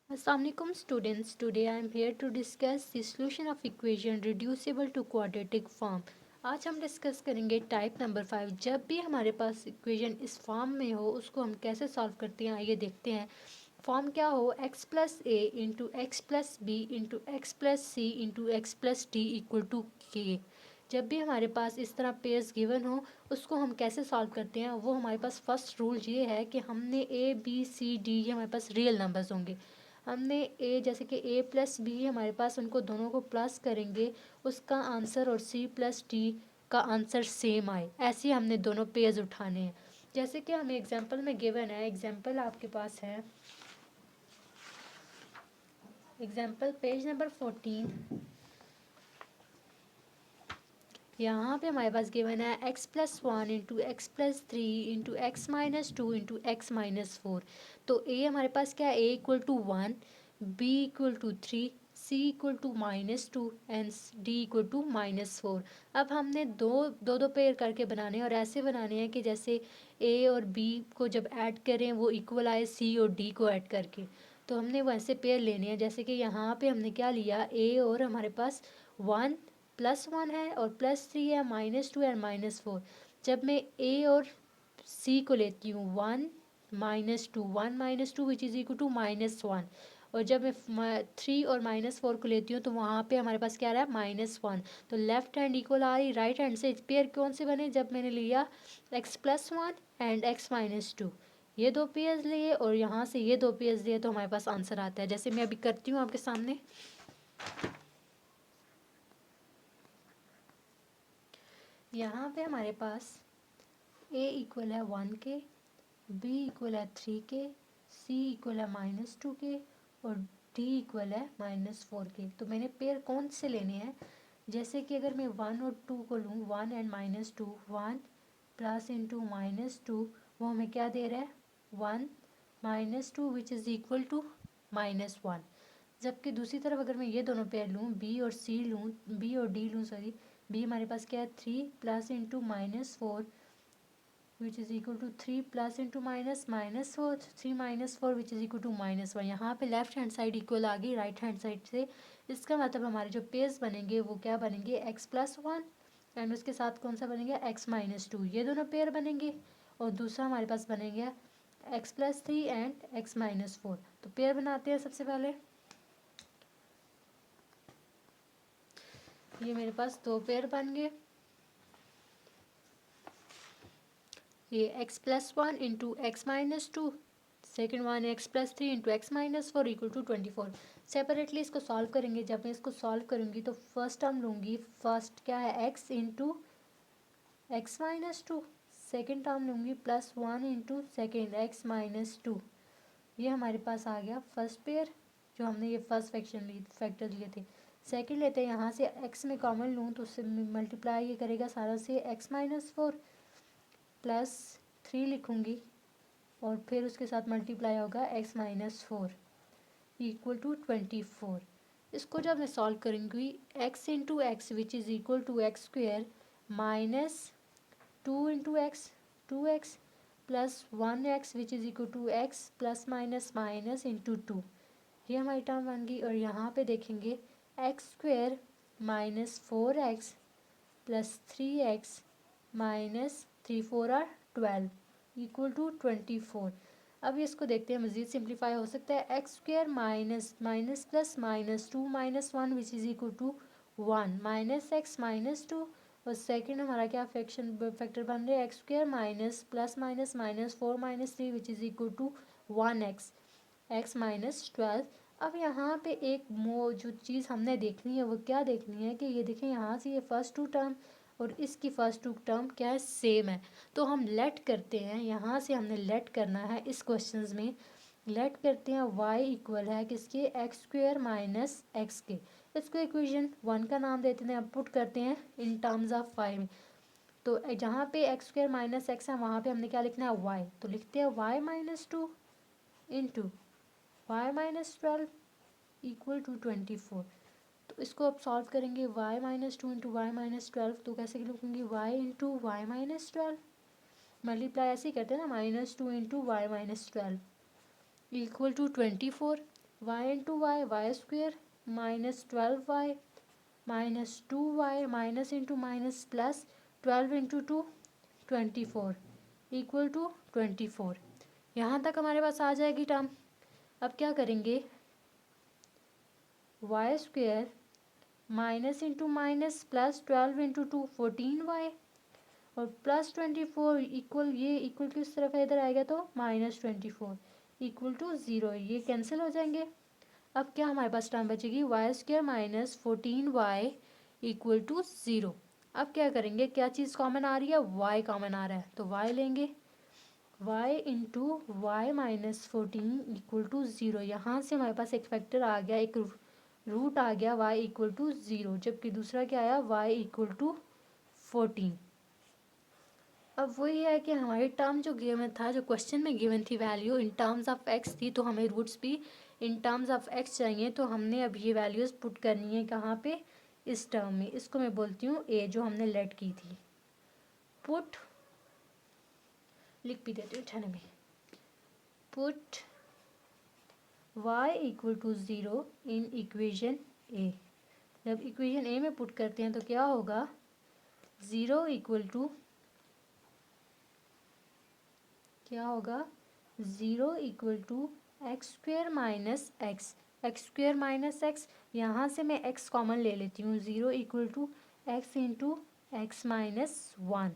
Assalamualaikum students. Today I am here to discuss the solution of equation reducible to quadratic form. आज हम discuss करेंगे type number 5। जब भी हमारे पास equation इस फॉर्म में हो उसको हम कैसे सॉल्व करते हैं आइए देखते हैं। फॉर्म क्या हो x plus a into x plus b into x plus c into x plus d equal to के। जब भी हमारे पास इस तरह पेयर्स गिवन हो उसको हम कैसे सॉल्व करते हैं वो हमारे पास फर्स्ट रूल ये है कि हमने ए बी सी डी ये हमारे पास रियल नंबर्स होंगे। हमने ए जैसे कि ए प्लस बी हमारे पास उनको दोनों को प्लस करेंगे उसका आंसर और सी प्लस डी का आंसर सेम आए, ऐसे हमने दोनों पेयर्स उठाने हैं। जैसे कि हमें एग्जांपल में गिवन है, एग्जांपल आपके पास है एग्जांपल पेज नंबर 14। यहाँ पे हमारे पास गिवन है x plus one into x plus three into x minus two into x minus four. तो ए हमारे पास क्या है, A equal to one, B equal to three, C equal to minus two and D equal to minus four. अब हमने दो दो दो पेयर करके बनाने हैं और ऐसे बनाने हैं कि जैसे ए और बी को जब ऐड करें वो इक्वल आए सी और डी को ऐड करके। तो हमने वैसे पेयर लेने हैं, जैसे कि यहाँ पे हमने क्या लिया, ए और हमारे पास वन प्लस वन है और प्लस थ्री है, माइनस टू है, माइनस फोर। जब मैं ए और सी को लेती हूँ one minus two, one minus two which is equal to minus one, और जब मैं थ्री और माइनस फोर को लेती हूँ तो वहाँ पे हमारे पास क्या रहा है, माइनस वन। तो लेफ्ट हैंड इक्वल आ रही, राइट हैंड से पेयर कौन से बने, जब मैंने लिया x plus one and x minus two, ये दो पेयर्स लिए और यहाँ से ये दो पेयर्स लिए, तो हमारे पास आंसर आता है। जैसे मैं अभी करती हूँ आपके सामने। यहाँ पे हमारे पास ए इक्वल है वन के, बी इक्वल है थ्री के, सी इक्वल है माइनस टू के और डी इक्वल है माइनस फोर के। तो मैंने पेयर कौन से लेने हैं, जैसे कि अगर मैं वन और टू को लूँ, one and minus two, one plus into minus two, वो हमें क्या दे रहा है, one minus two which is equal to minus one. जबकि दूसरी तरफ अगर मैं ये दोनों पेयर लूँ, बी और सी लूँ, बी और डी लूँ, सॉरी, बी हमारे पास क्या है, three plus into minus four which is equal to three plus into minus minus four, three minus four which is equal to minus one. यहाँ पे लेफ्ट हैंड साइड इक्वल आ गई right hand side से। इसका मतलब हमारे जो pairs बनेंगे वो क्या बनेंगे, एक्स प्लस वन एंड उसके साथ कौन सा बनेगा, एक्स माइनस टू, ये दोनों पेयर बनेंगे। और दूसरा हमारे पास बनेगा x plus three and x minus four. तो पेयर बनाते हैं सबसे पहले। ये मेरे पास दो पेयर बन गए, ये x plus one into x minus two, second one x plus three into x minus four equal to 24। Separately इसको सॉल्व करेंगे। जब मैं इसको सॉल्व करूँगी तो फर्स्ट टर्म लूँगी, फर्स्ट क्या है, x into x minus two, second term लूँगी plus one into second x minus two. ये हमारे पास आ गया फर्स्ट पेयर, जो हमने ये फर्स्ट फैक्टर लिए थे। सेकेंड लेते हैं, यहाँ से एक्स में कॉमन लूँ तो उससे मल्टीप्लाई ये करेगा सारा से x minus four plus three लिखूँगी और फिर उसके साथ मल्टीप्लाई होगा x minus four equal to 24। इसको जब मैं सॉल्व करूँगी, x into x which is equal to x square minus two into x, two x plus one x which is equal to x plus minus minus into two, ये हमारी term बन गई। और यहाँ पे देखेंगे x square minus four x plus three x minus three four are 12 equal to 24। अब इसको देखते हैं, मज़ीद सिंप्लीफाई हो सकता है, x square minus minus plus minus two minus one which is equal to one minus x minus two, और second हमारा क्या फैक्टर बन रहा है, x square minus plus minus minus four minus three which is equal to one x, x minus 12। अब यहाँ पे एक जो चीज़ हमने देखनी है वो क्या देखनी है कि ये देखें यहाँ से ये फर्स्ट टू टर्म और इसकी फर्स्ट टू टर्म क्या है, सेम है। तो हम लेट करते हैं, यहाँ से हमने लेट करना है इस क्वेश्चंस में, लेट करते हैं y इक्वल है किसके, एक्स स्क्वेयर माइनस एक्स के। इसको इक्वेशन वन का नाम देते हैं, अब पुट करते हैं इन टर्म्स ऑफ y में। तो जहाँ पे एक्स स्क्वेयर माइनस एक्स है वहाँ पे हमने क्या लिखना है, y, तो लिखते हैं y minus two into y minus 12 equal to 24। तो इसको अब सॉल्व करेंगे, y minus two into y minus 12, तो कैसे लिखूँगी, y into y minus 12, multiply ऐसे ही करते हैं ना, minus two into y minus 12 equal to 24। Y into y y square minus 12y minus 2y minus into minus plus 12 into 2 24 equal to 24। यहाँ तक हमारे पास आ जाएगी टर्म। अब क्या करेंगे, y square minus into minus plus 12 into 2 14y और plus 24 equal, ये equal किस तरफ है, इधर आएगा तो माइनस 24 इक्वल टू 0, ये कैंसिल हो जाएंगे। अब क्या हमारे पास टर्म बचेगी, y square minus 14y equal to 0। अब क्या करेंगे, क्या चीज़ कॉमन आ रही है, y कॉमन आ रहा है तो y लेंगे, y into y minus 14 equal to 0। यहाँ से हमारे पास एक फैक्टर आ गया, एक रूट आ गया y इक्वल टू 0, जबकि दूसरा क्या आया y इक्वल टू 14। अब वही है कि हमारी टर्म जो गिवन था, जो क्वेश्चन में गिवन थी value in terms of x थी, तो हमें रूट्स भी इन टर्म्स ऑफ एक्स चाहिए। तो हमने अब ये वैल्यूज़ पुट करनी है कहाँ पे, इस टर्म में। इसको मैं बोलती हूँ ए, जो हमने लेट की थी। पुट, लिख भी देती हूँ ठहने में, put y equal to 0 in equation A. जब इक्वेशन ए में पुट करते हैं तो क्या होगा, 0 इक्वल टू क्या होगा, 0 equal to x square minus x, x square minus x, यहाँ से मैं एक्स कॉमन ले लेती हूँ, 0 equal to x into x minus 1।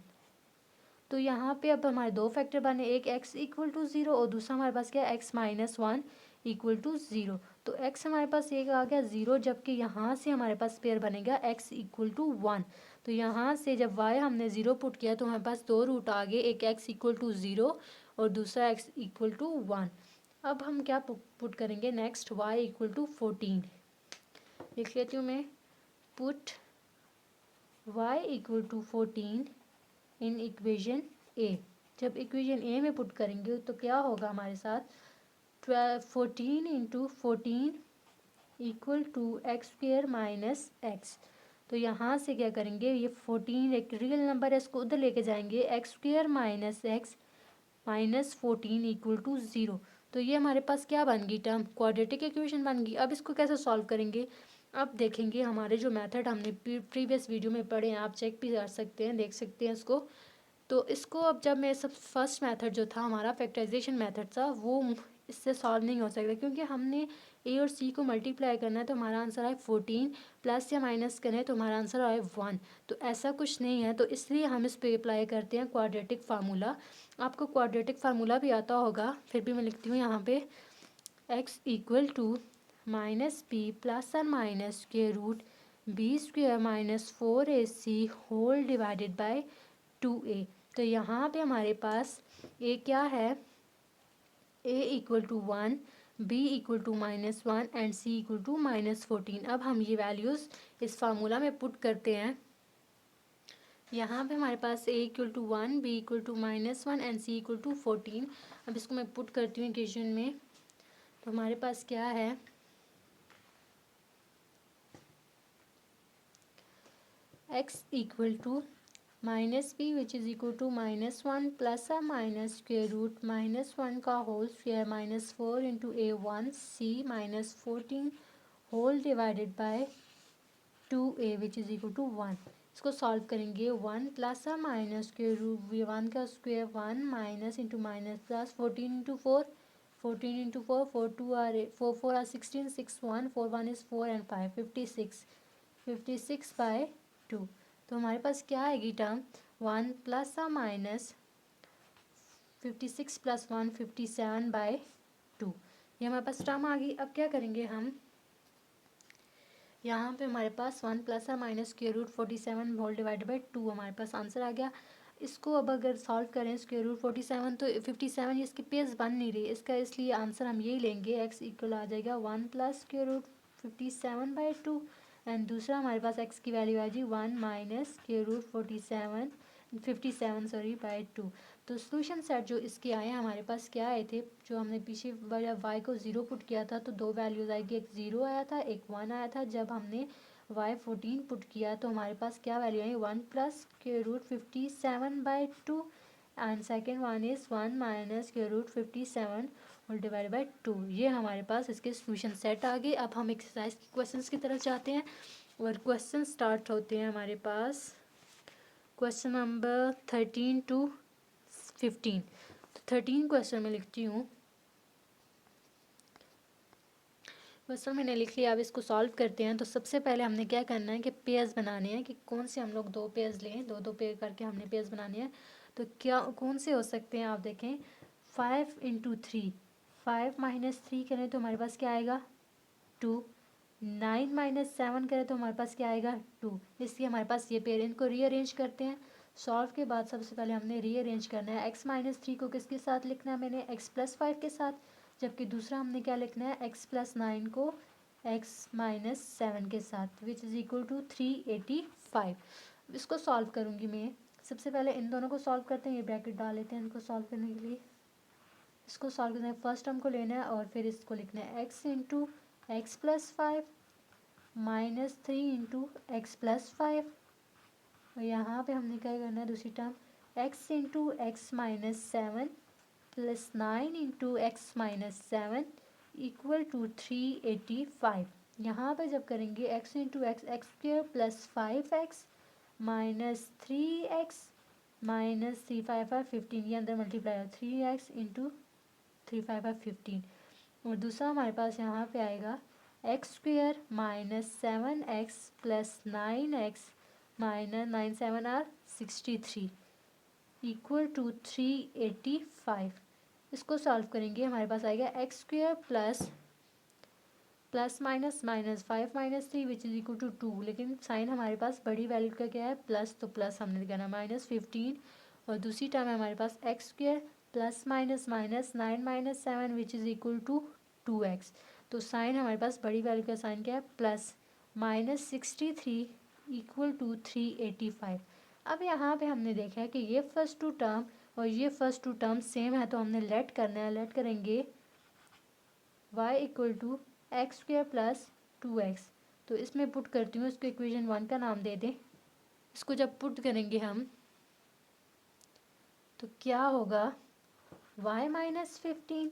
तो यहाँ पे अब हमारे दो फैक्टर बने, एक एक्स इक्वल टू 0 और दूसरा हमारे पास क्या है, एक्स माइनस 1 इक्वल टू 0। तो एक्स हमारे पास एक आ गया 0, जबकि यहाँ से हमारे पास पेयर बनेगा एक्स इक्वल टू 1। तो यहाँ से जब वाई हमने 0 पुट किया तो हमारे पास दो रूट आ गए, एक एक्स इक्वल टू 0 और दूसरा एक्स इक्वल टू 1। अब हम क्या पुट करेंगे नेक्स्ट, वाई इक्वल टू 14 लिख लेती हूँ मैं। Put y equal to 14 in equation A. जब इक्वेशन ए में पुट करेंगे तो क्या होगा हमारे साथ, 14 into 14 equal to x square minus x. तो यहाँ से क्या करेंगे, ये 14 एक रियल नंबर है, इसको उधर लेके जाएंगे, x square minus x minus 14 equal to 0। तो ये हमारे पास क्या बन गई टर्म, क्वाड्रेटिक इक्वेशन बन गई। अब इसको कैसे सॉल्व करेंगे, अब देखेंगे हमारे जो मेथड हमने प्रीवियस वीडियो में पढ़े हैं, आप चेक भी कर सकते हैं, देख सकते हैं इसको। तो इसको अब जब मैं सब फर्स्ट मेथड जो था हमारा फैक्टराइजेशन मेथड था, वो इससे सॉल्व नहीं हो सकता, क्योंकि हमने ए और सी को मल्टीप्लाई करना है तो हमारा आंसर आए 14, प्लस या माइनस करें तो हमारा आंसर आए 1। तो ऐसा कुछ नहीं है, तो इसलिए हम इस पर अप्लाई करते हैं क्वाड्रेटिक फार्मूला। आपको क्वाड्रेटिक फार्मूला भी आता होगा, फिर भी मैं लिखती हूँ यहाँ पे, X equal to minus B plus और माइनस के root B square minus 4ac whole divided by 2a। तो यहाँ पे हमारे पास ए क्या है, A equal to 1, B equal to minus 1 and C equal to minus 14। अब हम ये वैल्यूज़ इस फार्मूला में पुट करते हैं। यहाँ पे हमारे पास A equal to 1, B equal to minus 1 and C equal to 14। अब इसको मैं पुट करती हूँ इक्वेशन में, तो हमारे पास क्या है, x equal to minus b which is equal to minus 1 plus और माइनस स्क्वेयर रूट माइनस 1 का whole square minus 4 into a1 c minus 14 whole divided by 2a which is equal to 1। इसको solve करेंगे, 1 plus और minus square root 1 का square 1 minus into minus plus 14 into 4, 14 into 4, 4 2 are 4 4 are 16, 6 1 4 1 is 4 and 5 56, 56 by 2। तो हमारे पास क्या आएगी term, 1 plus और माइनस 56 प्लस 1 57 बाय 2। ये हमारे पास टर्म आ गई। अब क्या करेंगे हम, यहाँ पे हमारे पास 1 प्लस और minus square root 47 whole divided by 2 हमारे पास आंसर आ गया। इसको अब अगर सॉल्व करें स्क्वेयर रूट 47 तो 57 इसकी पेज बन नहीं रही इसका, इसलिए आंसर हम यही लेंगे, एक्स इक्वल आ जाएगा 1 plus square root 57 by 2 and दूसरा हमारे पास एक्स की वैल्यू आ जाएगी 1 minus square root 57 sorry by 2। तो सोल्यूशन सेट जो इसके आए हैं हमारे पास क्या आए थे, जो हमने पीछे वाई को 0 पुट किया था तो दो वैल्यूज़ आएगी, एक 0 आया था एक 1 आया था। जब हमने वाई 14 पुट किया तो हमारे पास क्या वैल्यू आई, 1 plus square root 57 by 2 and second one is 1 minus square root 57 और डिवाइड बाई 2। ये हमारे पास इसके सोल्यूशन सेट आ गए। अब हम एक्सरसाइज के क्वेश्चंस की तरफ जाते हैं और क्वेश्चन स्टार्ट होते हैं हमारे पास क्वेश्चन नंबर 13 to 15। तो 13 क्वेश्चन में लिखती हूँ। क्वेश्चन मैंने लिख लिया, अब इसको सॉल्व करते हैं। तो सबसे पहले हमने क्या करना है कि पेयर्स बनाने हैं, कि कौन से हम लोग 2 पेयर्स लें, 2 पेयर करके हमने पेयर्स बनाने हैं। तो क्या कौन से हो सकते हैं, आप देखें। 5 × 3, 5 - 3 करें तो हमारे पास क्या आएगा 2। 9 - 7 करें तो हमारे पास क्या आएगा 2। इसलिए हमारे पास ये पेयर, इनको रीअरेंज करते हैं। सॉल्व के बाद सबसे पहले हमने रीअरेंज करना है। x - 3 को किसके साथ लिखना है, मैंने x + 5 के साथ। जबकि दूसरा हमने क्या लिखना है, x + 9 को x - 7 के साथ, विच इज़ इक्वल टू 385। इसको सॉल्व करूँगी मैं। सबसे पहले इन दोनों को सॉल्व करते हैं, ये ब्रैकेट डाल लेते हैं इनको सॉल्व करने के लिए। इसको सॉल्व करना है, फर्स्ट टर्म को लेना है और फिर इसको लिखना है x × x + 5 - 3 × x + 5। और यहाँ पे हमने क्या करना है, दूसरी term x × x - 7 + 9 × x - 7 equal to 385। यहाँ पे जब करेंगे x × x, x² + 5x - 3x - 3 5 5 15, ये अंदर मल्टीप्लाई है 3x × 3 5 5 15। और दूसरा हमारे पास यहाँ पे आएगा x² - 7x + 9x - 9 7 are 63 equal to 385। इसको सॉल्व करेंगे, हमारे पास आएगा x² plus minus minus 5 - 3 which is equal to 2। लेकिन साइन हमारे पास बड़ी वैल्यू का क्या है, प्लस, तो प्लस हमने करना -15। और दूसरी टर्म है हमारे पास x² plus minus minus 9 - 7 which is equal to 2x। तो साइन हमारे पास बड़ी वैल्यू का साइन क्या है, प्लस, -63 इक्वल टू 385। अब यहाँ पे हमने देखा है कि ये फर्स्ट टू टर्म और ये फर्स्ट टू टर्म सेम है, तो हमने लेट करना है। लेट करेंगे y equal to x² plus 2x। तो इसमें पुट करती हूँ, इसको इक्वेशन 1 का नाम दे दें। इसको जब पुट करेंगे हम तो क्या होगा, y - 15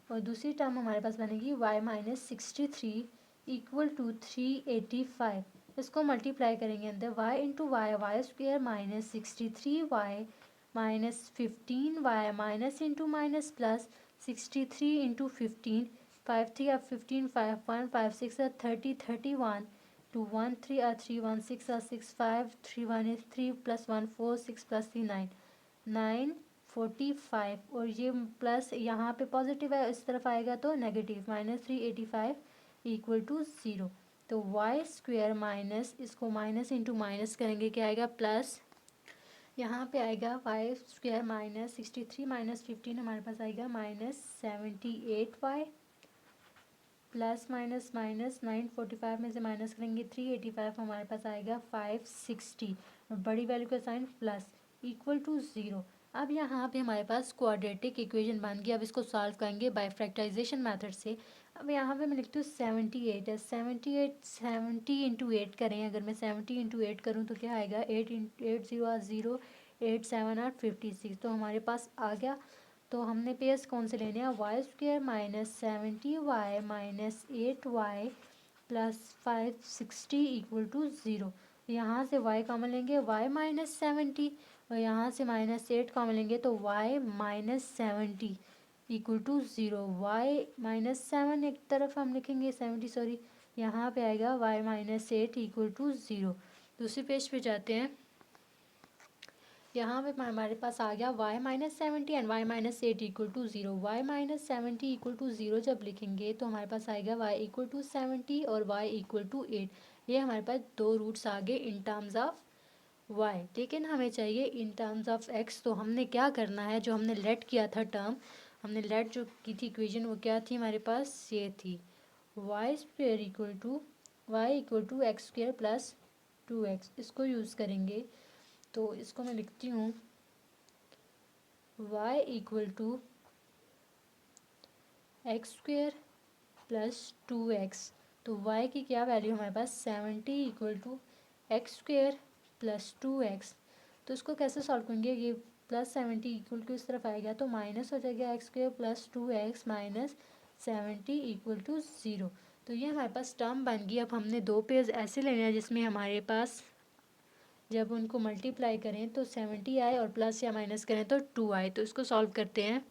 और दूसरी टर्म हमारे पास बनेगी y - 63 इक्वल टू 385। इसको मल्टीप्लाई करेंगे अंदर, y × y² - 63y - 15y minus into minus plus 63 × 15, 5 3 15, 5 1 5 6 30 31, 2 1 3 3 1 6 6 5 3 1 3 + 1 4 6 + 3 9 9 45। और ये प्लस यहाँ पे पॉजिटिव है, इस तरफ आएगा तो नेगेटिव, -385 इक्वल टू 0। तो y² माइनस, इसको माइनस इंटू माइनस करेंगे क्या आएगा, प्लस। यहाँ पे आएगा y² - 63 - 15 हमारे पास आएगा -78y प्लस माइनस माइनस 945 में से माइनस करेंगे 385, हमारे पास आएगा 560 और बड़ी वैल्यू का साइन प्लस इक्वल टू 0। अब यहाँ पे हमारे पास क्वाड्रेटिक इक्वेशन बन गई। अब इसको सॉल्व करेंगे बाय फैक्टराइजेशन मेथड से। अब यहाँ पे मैं लिखती हूँ 78 है, 70 × 8 करें। अगर मैं 70 × 8 करूँ तो क्या आएगा, 8 0 0, 8 7 8 56। तो हमारे पास आ गया। तो हमने पेयर्स कौन से लेने हैं, y² - 70y - 8y plus 560 equal to 0। यहाँ से y कॉमन लेंगे, y - 70 और यहाँ से -8 कॉमन लेंगे तो y - 70 इक्वल टू 0। y - 7 एक तरफ हम लिखेंगे 70, सॉरी, यहाँ पे आएगा y - 8 इक्वल टू 0। दूसरे पेज पे जाते हैं। यहाँ पे हमारे पास आ गया y - 70 and y - 8 equal to 0। y - 70 equal to 0 जब लिखेंगे तो हमारे पास आएगा y इक्वल टू 70 और y इक्वल टू 8। ये हमारे पास 2 रूट्स आ गए इन टर्म्स ऑफ y। लेकिन हमें चाहिए इन टर्म्स ऑफ x। तो हमने क्या करना है, जो हमने लेट किया था टर्म, हमने लेट जो की थी इक्वेशन, वो क्या थी हमारे पास, ये थी y² equal to x² plus 2x। इसको यूज़ करेंगे तो इसको मैं लिखती हूँ y equal to x² plus 2x। तो y की क्या वैल्यू हमारे पास 70 equal to x² plus 2x। तो इसको कैसे सॉल्व करेंगे, ये प्लस 70 इक्वल टू इस तरफ आएगा तो माइनस हो जाएगा x square plus 2x minus 70 equal to 0। तो ये हमारे पास टर्म बन गई। अब हमने दो पेज ऐसे लेने हैं जिसमें हमारे पास जब उनको मल्टीप्लाई करें तो 70 आए और प्लस या माइनस करें तो 2 आए। तो इसको सॉल्व करते हैं।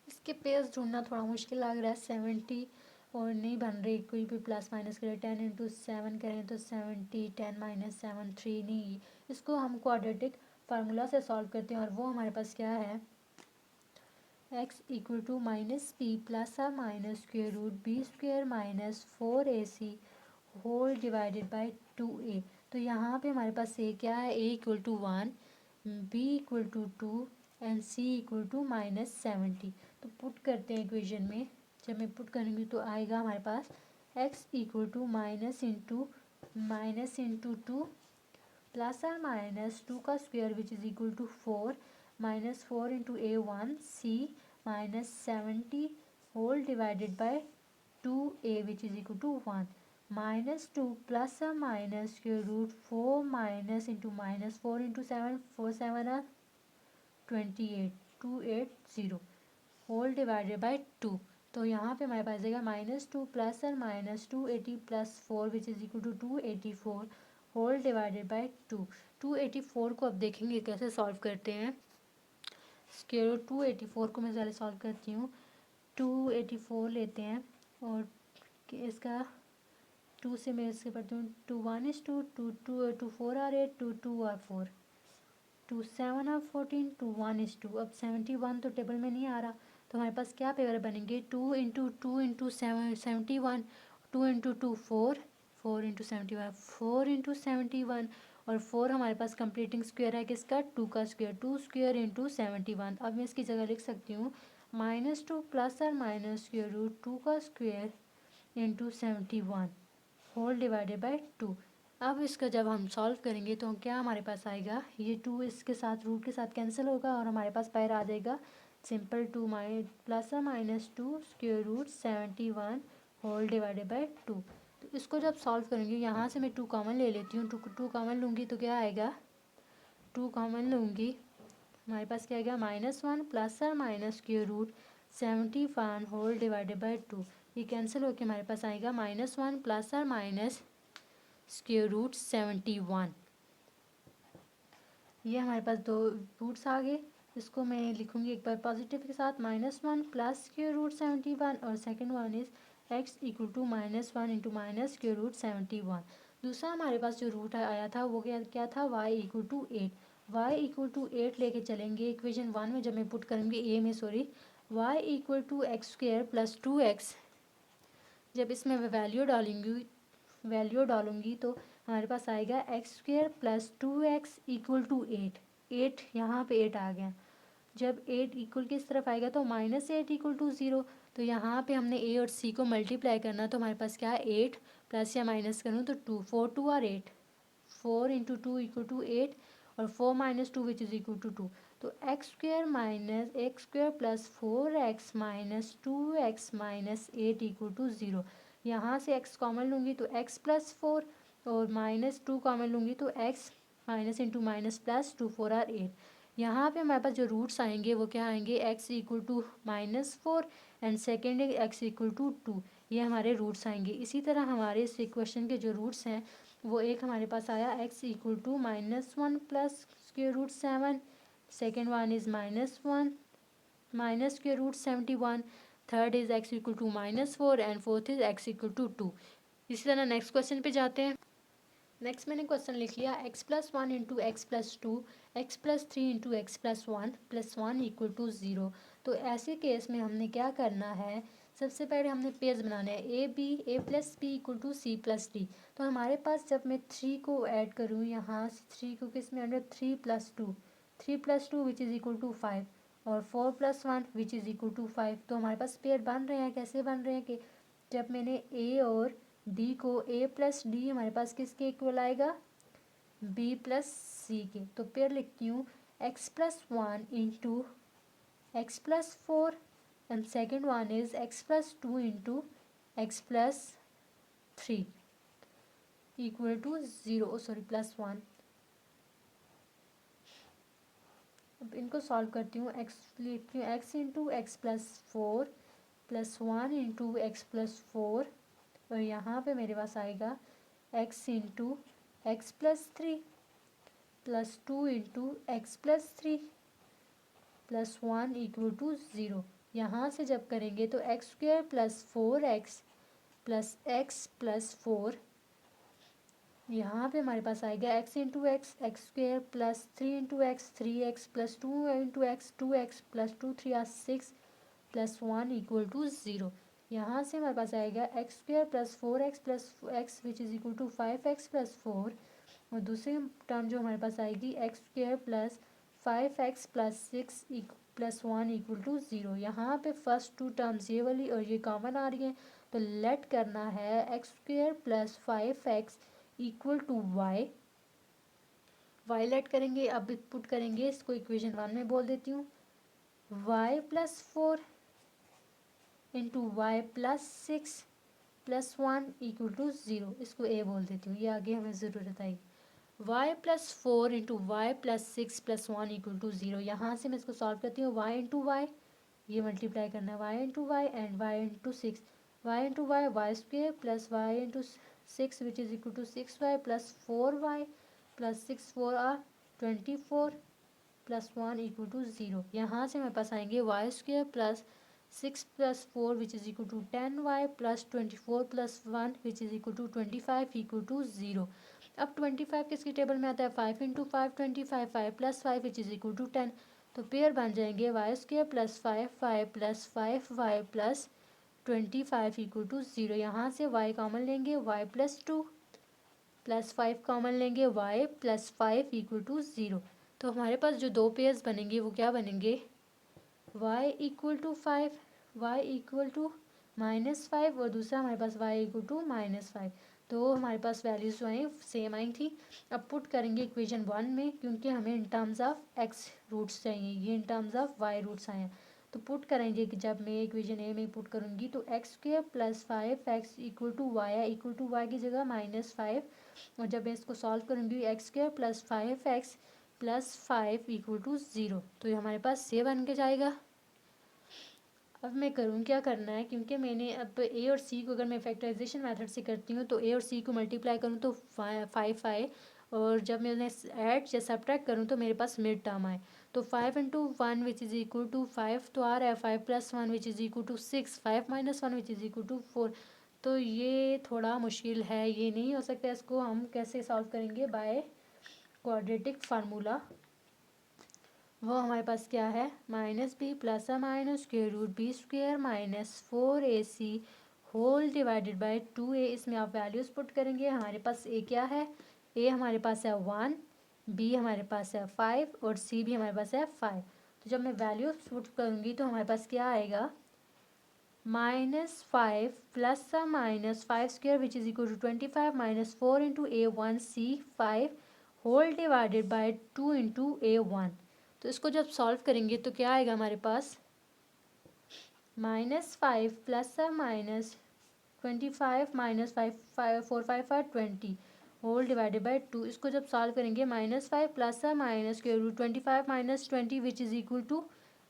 इसके पेज ढूंढना थोड़ा मुश्किल लग रहा है। 70 और नहीं बन रही, कोई भी प्लस माइनस करें। 10 इंटू 7 करें तो 70, 10 माइनस 7 3 नहीं। इसको हम क्वाड्रेटिक फार्मूला से सॉल्व करते हैं और वो हमारे पास क्या है, x equal to minus p plus or minus square root B square minus 4ac whole divided by 2a। तो यहाँ पे हमारे पास a क्या है, a equal to 1, b equal to 2 and c equal to minus 70। तो पुट करते हैं equation में। जब मैं पुट करूँगी तो आएगा हमारे पास x equal to minus into 2 plus or minus 2 का square which is equal to 4 minus 4 into a1 c minus 70 whole divided by 2a which is equal to 1 minus 2 plus or minus square root 4 minus minus 4 into 7 4 7 or 28 280 whole divided by 2। तो यहाँ पे हमारे पास आएगा minus 2 plus or minus 280 plus 4 which is equal to 284 whole divided by 2। 284 को अब देखेंगे कैसे सॉल्व करते हैं। स्क्वायर रूट 284 को मैं पहले सॉल्व करती हूँ। 284 लेते हैं और इसका 2 से मैं इसके पढ़ती हूँ। 2 1 is 2 2 2 2 4 are 8 2 2 are 4 2 7 are 14 2 1 is 2। अब 71 तो टेबल में नहीं आ रहा तो हमारे पास क्या पेयर बनेंगे, 2 इंटू 71 2 इंटू 2 4 4 इंटू 71 4 इंटू 71 और 4 हमारे पास कंप्लीटिंग स्क्वायर है किसका, 2 का स्क्वायर 2 स्क्वायर इंटू 71। अब मैं इसकी जगह लिख सकती हूँ minus 2 plus or minus square root 2 का square into 71 whole divided by 2। अब इसका जब हम सॉल्व करेंगे तो क्या हमारे पास आएगा, ये 2 इसके साथ रूट के साथ कैंसिल होगा और हमारे पास पैर आ जाएगा सिंपल 2 प्लस या minus 2 square root 71 whole divided by 2। तो इसको जब सॉल्व करेंगे यहाँ से मैं 2 कॉमन ले लेती हूँ। 2 कॉमन लूँगी तो क्या आएगा, 2 कॉमन लूँगी हमारे पास क्या आएगा -1 प्लस और minus square root 71 whole divided by 2। ये कैंसिल होकर हमारे पास आएगा -1 प्लस और माइनस स्क्वायर रूट 71। ये हमारे पास दो रूट्स आ गए। इसको मैं लिखूंगी एक बार पॉजिटिव के साथ -1 प्लस स्क्वायर रूट 71 और second one is x equal to -1 into minus square root 71। दूसरा हमारे पास जो रूट आया था वो क्या था, y equal to 8। y equal to 8 लेके चलेंगे इक्वेशन 1 में। जब मैं पुट करूँगी y equal to x square plus 2x, जब इसमें वैल्यू डालूंगी तो हमारे पास आएगा x square plus 2x equal to 8 यहाँ पे 8 आ गया। जब 8 इक्वल किस तरफ आएगा तो -8 इक्वल टू 0। तो यहाँ पे हमने a और c को मल्टीप्लाई करना तो हमारे पास क्या है 8 प्लस या माइनस करूँ तो 2 4 2 और 8 4 इंटू 2 इक्वल टू 8 और 4 minus 2 which is equal to 2। तो x square plus 4x minus 2x minus 8 equal to 0। यहाँ से x कॉमन लूँगी तो x प्लस 4 और -2 कॉमन लूँगी तो x minus into minus plus 2 4 are 8। यहाँ पे हमारे पास जो रूट्स आएंगे वो क्या आएंगे, x equal to -4 and second x equal to 2। ये हमारे रूट्स आएंगे। इसी तरह हमारे इस इक्वेशन के जो रूट्स हैं वो एक हमारे पास आया x equal to -1 plus square root 7, second one is -1 minus square root 71, third is x equal to -4 and fourth is x equal to 2। इसी तरह नेक्स्ट क्वेश्चन पे जाते हैं। नेक्स्ट मैंने क्वेश्चन लिख लिया x plus 1 into x plus 2 x plus 3 into x plus 1 plus 1 equal to 0। तो ऐसे केस में हमने क्या करना है, सबसे पहले हमने पेज बनाना है A plus B equal to C plus D. तो हमारे पास जब मैं 3 को ऐड करूँ यहाँ से 3 को किस में add, 3 plus 2 which is equal to 5 और 4 plus 1 which is equal to 5। तो हमारे पास पेयर बन रहे हैं। कैसे बन रहे हैं कि जब मैंने ए और डी को a प्लस डी हमारे पास किसके इक्वल आएगा, b प्लस सी के। तो पेयर लिखती हूँ x plus 1 into x plus 4 and second one is x plus 2 into x plus 3 equal to 0 plus 1। अब इनको सॉल्व करती हूँ। एक्स लिखती हूँ x into x plus 4 plus 1 into x plus 4, और यहाँ पे मेरे पास आएगा x into x plus 3 plus 2 into x plus 3 plus 1 equal to 0। यहाँ से जब करेंगे तो x square plus 4x plus 4, यहाँ पे हमारे पास आएगा x into x x square plus 3 into x 3x plus 2 into x 2x plus 2 3 6 plus 1 equal to 0। यहाँ से हमारे पास आएगा x square plus 4x plus x which is equal to 5x plus 4, और दूसरी टर्म जो हमारे पास आएगी x square plus 5x plus 6 plus 1 equal to 0। यहाँ पे फर्स्ट टू टर्म्स ये वाली और ये कॉमन आ रही है, तो लेट करना है x square plus 5x equal to y let करेंगे। अब पुट करेंगे इसको इक्वेशन 1 में बोल देती हूँ, y plus 4 into y plus 6 plus 1 equal to 0। इसको a बोल देती हूँ, ये आगे हमें ज़रूरत आएगी। y plus 4 into y plus 6 plus 1 equal to 0। यहाँ से मैं इसको सॉल्व करती हूँ, y इंटू वाई, ये मल्टीप्लाई करना है y into y and y into 6, y into y y square plus y into 6 which is equal to 6y plus 4y plus 6 4 are 24 plus 1 equal to 0। यहाँ से मेरे पास आएंगे y square plus 6 plus 4 which is equal to 10y plus 24 plus 1 which is equal to 25 equal to 0। अब 25 किसकी table में आता है, 5 into 5 25, 5 plus 5 which is equal to 10, तो पेयर बन जाएंगे y square plus 5y plus 5y plus 25 equal to 0। यहाँ से y कॉमन लेंगे, y प्लस 2 प्लस 5 कॉमन लेंगे, y प्लस 5 इक्वल टू 0। तो हमारे पास जो दो पेयर्स बनेंगे वो क्या बनेंगे, y equal to 5, y equal to -5, और दूसरा हमारे पास y इक्वल टू -5। तो हमारे पास वैल्यूज़ जो आई सेम आई थी। अब पुट करेंगे इक्वेशन 1 में, क्योंकि हमें in terms of x roots चाहिए, ये in terms of y roots आए हैं। तो पुट करेंगे कि जब मैं इक्वेशन ए में पुट करूँगी तो x square plus 5x equal to y है, इक्वल टू वाई की जगह -5, और जब मैं इसको सॉल्व करूँगी x square plus 5x plus 5 equal to 0, तो ये हमारे पास से बन के जाएगा। अब मैं करूँ क्या करना है, क्योंकि मैंने अब ए और सी को अगर मैं फैक्टराइजेशन मेथड से करती हूँ तो ए और सी को मल्टीप्लाई करूँ तो 5 आए, और जब मैं उन्हें ऐड या सब्ट्रैक्ट करूँ तो मेरे पास मिड टर्म आए। तो 5 into 1 which is equal to 5 तो आ रहा है, 5 plus 1 which is equal to 6, 5 minus 1 which is equal to 4। तो ये थोड़ा मुश्किल है, ये नहीं हो सकता। इसको हम कैसे सॉल्व करेंगे, बाय क्वाड्रेटिक फार्मूला। वो हमारे पास क्या है, -b plus minus square root B square minus 4ac whole divided by 2a। इसमें आप वैल्यूज़ पुट करेंगे। हमारे पास a क्या है, a हमारे पास है 1, b हमारे पास है 5 और c भी हमारे पास है 5। तो जब मैं वैल्यूज़ पुट करूँगी तो हमारे पास क्या आएगा, -5 plus minus 5 square which is equal to 25 minus 4 into a1c5 whole divided by 2 into a1। तो इसको जब सॉल्व करेंगे तो क्या आएगा हमारे पास, -5 plus minus 25 minus 5 4 5 are 20 whole divided by 2। इसको जब सॉल्व करेंगे -5 plus minus square root 25 minus 20 which is equal to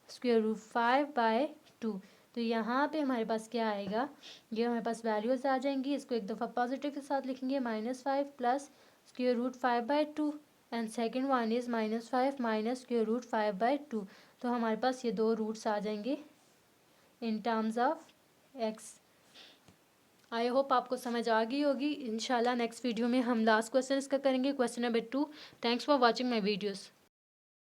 square root 5/2। तो यहाँ पे हमारे पास क्या आएगा, ये हमारे पास वैल्यूज़ आ जाएंगी। इसको एक दफ़ा पॉजिटिव के साथ लिखेंगे, -5 plus square root 5/2 and second one is -5 minus square root 5/2। तो हमारे पास ये दो रूट्स आ जाएंगे in terms of x. I hope आपको समझ आ गई होगी। इंशाल्लाह नेक्स्ट वीडियो में हम लास्ट क्वेश्चन इसका करेंगे, question number 2। Thanks for watching my videos.